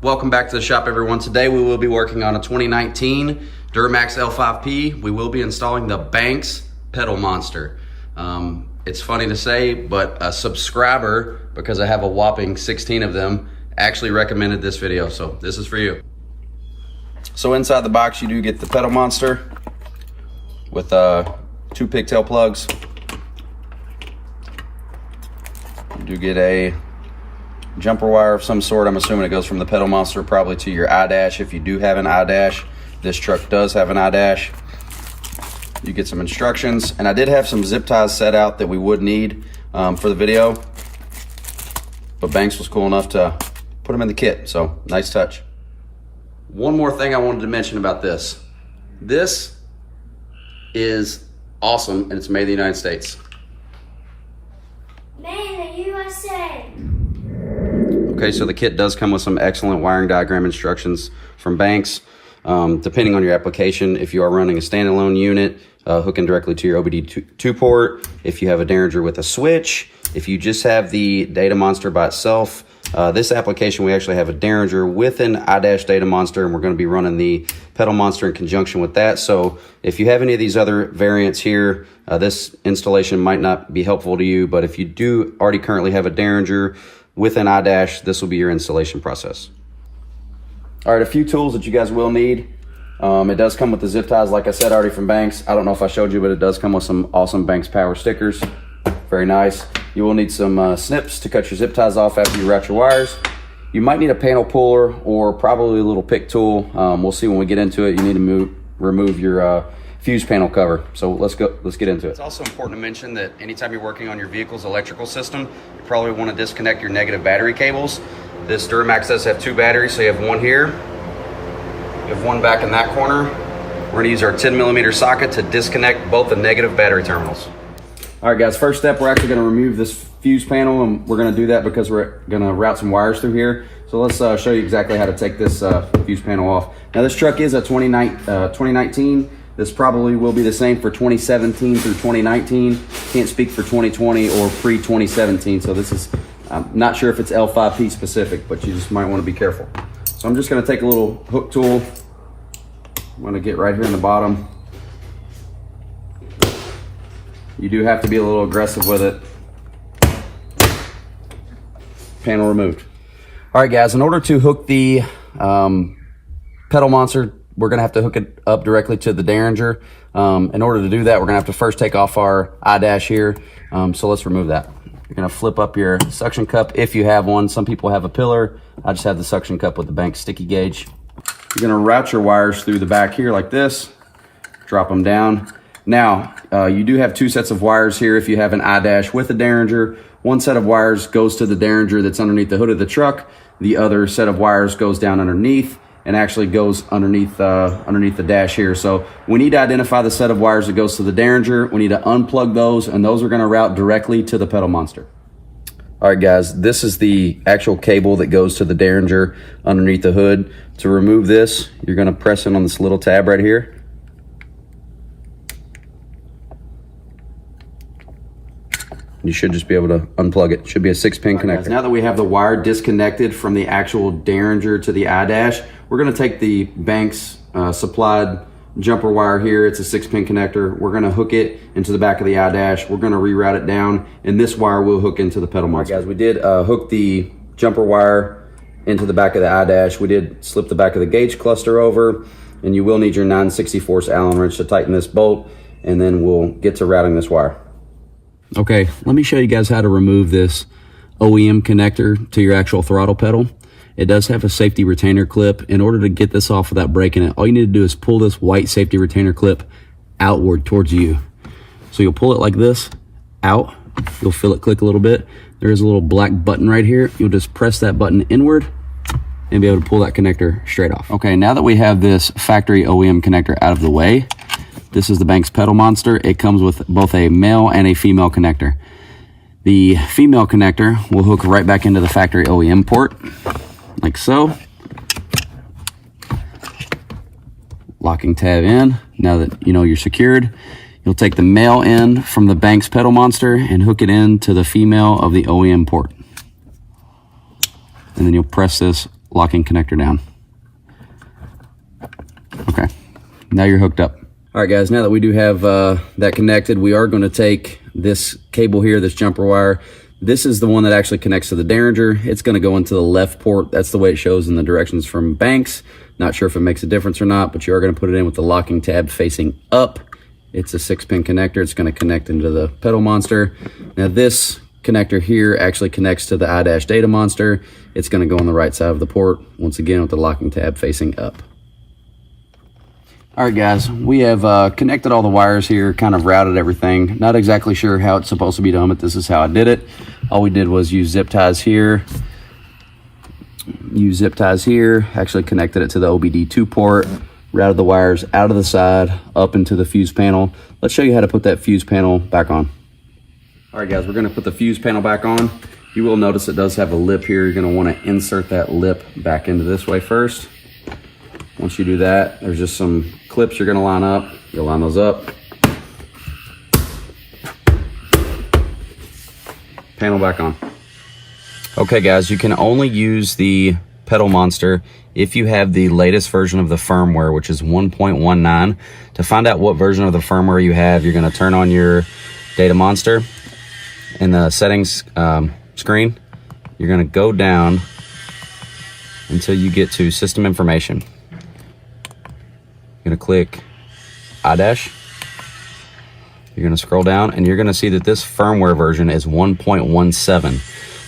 Welcome back to the shop, everyone. Today we will be working on a 2019 Duramax L5P. We will be installing the Banks PedalMonster. It's funny to say, but a subscriber, because I have a whopping 16 of them, actually recommended this video, so this is for you. So inside the box you do get the PedalMonster with 2 pigtail plugs. You do get a jumper wire of some sort. I'm assuming it goes from the PedalMonster probably to your iDash if you do have an iDash. This truck does have an iDash. You get some instructions, and I did have some zip ties set out that we would need for the video, but Banks was cool enough to put them in the kit, so nice touch. One more thing I wanted to mention about this. This is awesome, and it's made in the United States. Made in the USA. Okay, so the kit does come with some excellent wiring diagram instructions from Banks. Depending on your application, if you are running a standalone unit, hooking directly to your OBD-II port, if you have a Derringer with a switch, if you just have the DataMonster by itself, this application we actually have a Derringer with an iDash DataMonster, and we're going to be running the PedalMonster in conjunction with that. So if you have any of these other variants here, this installation might not be helpful to you, but if you do already currently have a Derringer with an iDash, this will be your installation process. All right, a few tools that you guys will need. It does come with the zip ties, like I said already, from Banks. I don't know if I showed you, but it does come with some awesome Banks Power stickers. Very nice. You will need some snips to cut your zip ties off after you route your wires. You might need a panel puller or probably a little pick tool. We'll see when we get into it. You need to remove your fuse panel cover. So let's get into it. It's also important to mention that anytime you're working on your vehicle's electrical system, you probably want to disconnect your negative battery cables. This Duramax does have 2 batteries, so you have one here, you have one back in that corner. We're going to use our 10mm socket to disconnect both the negative battery terminals. All right, guys, first step, we're actually going to remove this fuse panel, and we're going to do that because we're going to route some wires through here. So let's show you exactly how to take this fuse panel off. Now, this truck is a 2019. This probably will be the same for 2017 through 2019. Can't speak for 2020 or pre-2017, so this is, I'm not sure if it's L5P specific, but you just might want to be careful. So I'm just going to take a little hook tool. I'm going to get right here in the bottom. You do have to be a little aggressive with it. Panel removed. All right, guys, in order to hook the PedalMonster, we're going to have to hook it up directly to the Derringer. In order to do that, we're going to have to first take off our iDash here. So let's remove that. You're going to flip up your suction cup if you have one. Some people have a pillar. I just have the suction cup with the Banks sticky gauge. You're going to route your wires through the back here like this. Drop them down. Now, you do have 2 sets of wires here if you have an iDash with a Derringer. One set of wires goes to the Derringer that's underneath the hood of the truck. The other set of wires goes down underneath and actually goes underneath the dash here. So we need to identify the set of wires that goes to the Derringer. We need to unplug those, and those are going to route directly to the PedalMonster. All right, guys, this is the actual cable that goes to the Derringer underneath the hood. To remove this, you're going to press in on this little tab right here. You should just be able to unplug it. It should be a 6-pin connector. Guys, now that we have the wire disconnected from the actual Derringer to the iDash, we're going to take the Banks supplied jumper wire here. It's a 6-pin connector. We're going to hook it into the back of the iDash. We're going to reroute it down, and this wire will hook into the PedalMonster. All right, guys, we did hook the jumper wire into the back of the iDash. We did slip the back of the gauge cluster over, and you will need your 9/64 Allen wrench to tighten this bolt, and then we'll get to routing this wire. Okay, let me show you guys how to remove this OEM connector to your actual throttle pedal. It does have a safety retainer clip. In order to get this off without breaking it, all you need to do is pull this white safety retainer clip outward towards you. So you'll pull it like this, out. You'll feel it click a little bit. There is a little black button right here. You'll just press that button inward and be able to pull that connector straight off. Okay, now that we have this factory OEM connector out of the way, this is the Banks PedalMonster. It comes with both a male and a female connector. The female connector will hook right back into the factory OEM port, like so. Locking tab in. Now that you know you're secured, you'll take the male end from the Banks PedalMonster and hook it into the female of the OEM port. And then you'll press this locking connector down. Okay, now you're hooked up. All right guys, now that we do have that connected, we are going to take this cable here, this jumper wire. This is the one that actually connects to the Derringer. It's going to go into the left port. That's the way it shows in the directions from Banks. Not sure if it makes a difference or not, but you are going to put it in with the locking tab facing up. It's a 6-pin connector. It's going to connect into the PedalMonster. Now this connector here actually connects to the iDash Data Monster. It's going to go on the right side of the port, once again with the locking tab facing up. All right guys, we have connected all the wires here, kind of routed everything. Not exactly sure how it's supposed to be done, but this is how I did it. All we did was use zip ties here, actually connected it to the OBD-II port, routed the wires out of the side, up into the fuse panel. Let's show you how to put that fuse panel back on. All right guys, we're gonna put the fuse panel back on. You will notice it does have a lip here. You're gonna wanna insert that lip back into this way first. Once you do that, there's just some clips you're gonna line up. You'll line those up. Panel back on. Okay guys, you can only use the PedalMonster if you have the latest version of the firmware, which is 1.19. To find out what version of the firmware you have, you're gonna turn on your Data Monster. In the settings screen, you're gonna go down until you get to System Information. You're gonna click iDash. You're gonna scroll down and you're gonna see that this firmware version is 1.17.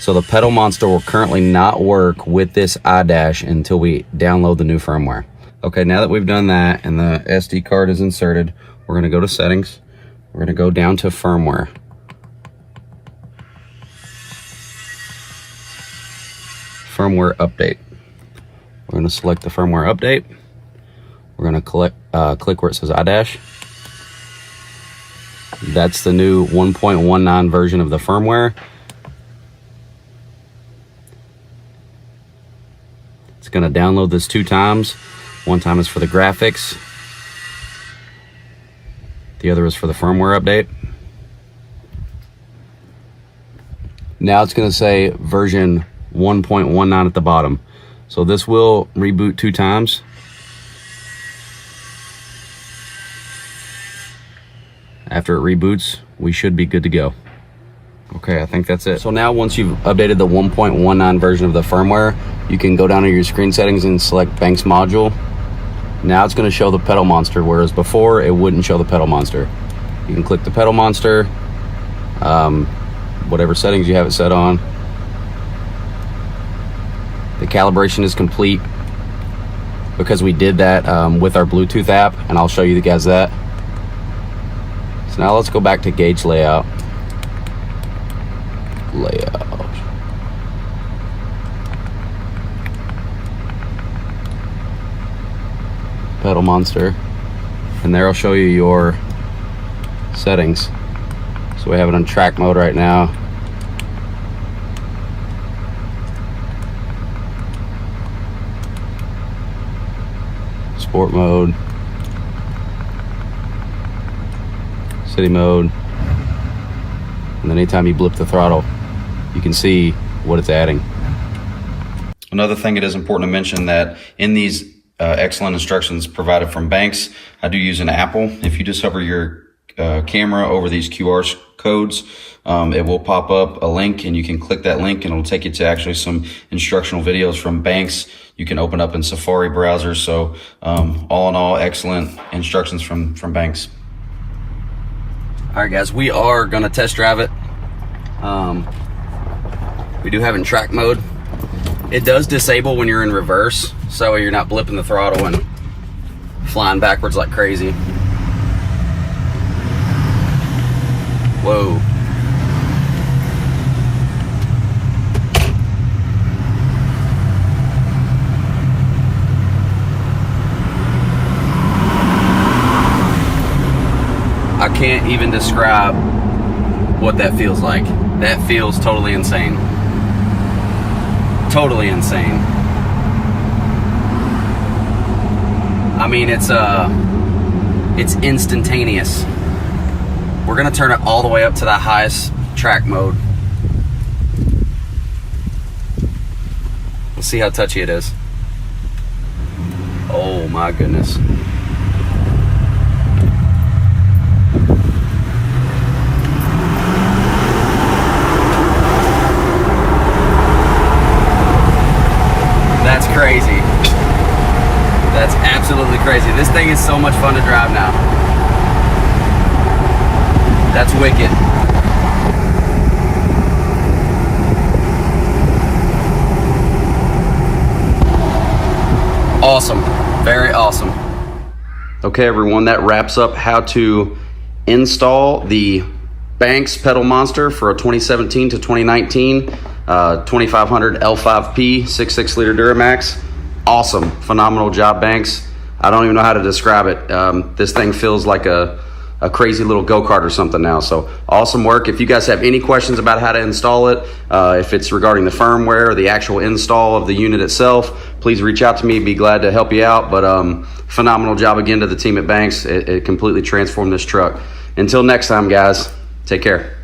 So the PedalMonster will currently not work with this iDash until we download the new firmware. Okay, now that we've done that and the SD card is inserted, we're gonna go to settings. We're gonna go down to firmware. Firmware update. We're gonna select the firmware update. We're gonna click where it says iDash. That's the new 1.19 version of the firmware. It's gonna download this 2 times. One time is for the graphics. The other is for the firmware update. Now it's gonna say version 1.19 at the bottom. So this will reboot 2 times. After it reboots, we should be good to go. Okay, I think that's it. So now once you've updated the 1.19 version of the firmware, you can go down to your screen settings and select Banks module. Now it's gonna show the PedalMonster, whereas before it wouldn't show the PedalMonster. You can click the PedalMonster, whatever settings you have it set on. The calibration is complete because we did that with our Bluetooth app, and I'll show you guys that. So now let's go back to gauge layout. PedalMonster. And there I'll show you your settings. So we have it on track mode right now. Sport mode. City mode, and then anytime you blip the throttle, you can see what it's adding. Another thing, it is important to mention that in these excellent instructions provided from Banks, I do use an Apple. If you just hover your camera over these QR codes, it will pop up a link and you can click that link and it'll take you to actually some instructional videos from Banks. You can open up in Safari browser. So all in all, excellent instructions from Banks. All right guys, we are gonna test drive it. We do have it in track mode. It does disable when you're in reverse, so you're not blipping the throttle and flying backwards like crazy. Whoa. I can't even describe what that feels like. That feels totally insane. Totally insane. I mean, it's instantaneous. We're gonna turn it all the way up to the highest track mode. Let's see how touchy it is. Oh my goodness. That's crazy. That's absolutely crazy. This thing is so much fun to drive now. That's wicked. Awesome. Very awesome. Okay, everyone, that wraps up how to install the Banks PedalMonster for a 2017 to 2019 2500 L5P 6.6 liter Duramax. Awesome. Phenomenal job, Banks. I don't even know how to describe it. This thing feels like a crazy little go-kart or something now. So awesome work. If you guys have any questions about how to install it, if it's regarding the firmware or the actual install of the unit itself, please reach out to me. Be glad to help you out. But phenomenal job again to the team at Banks. It completely transformed this truck. Until next time, guys, take care.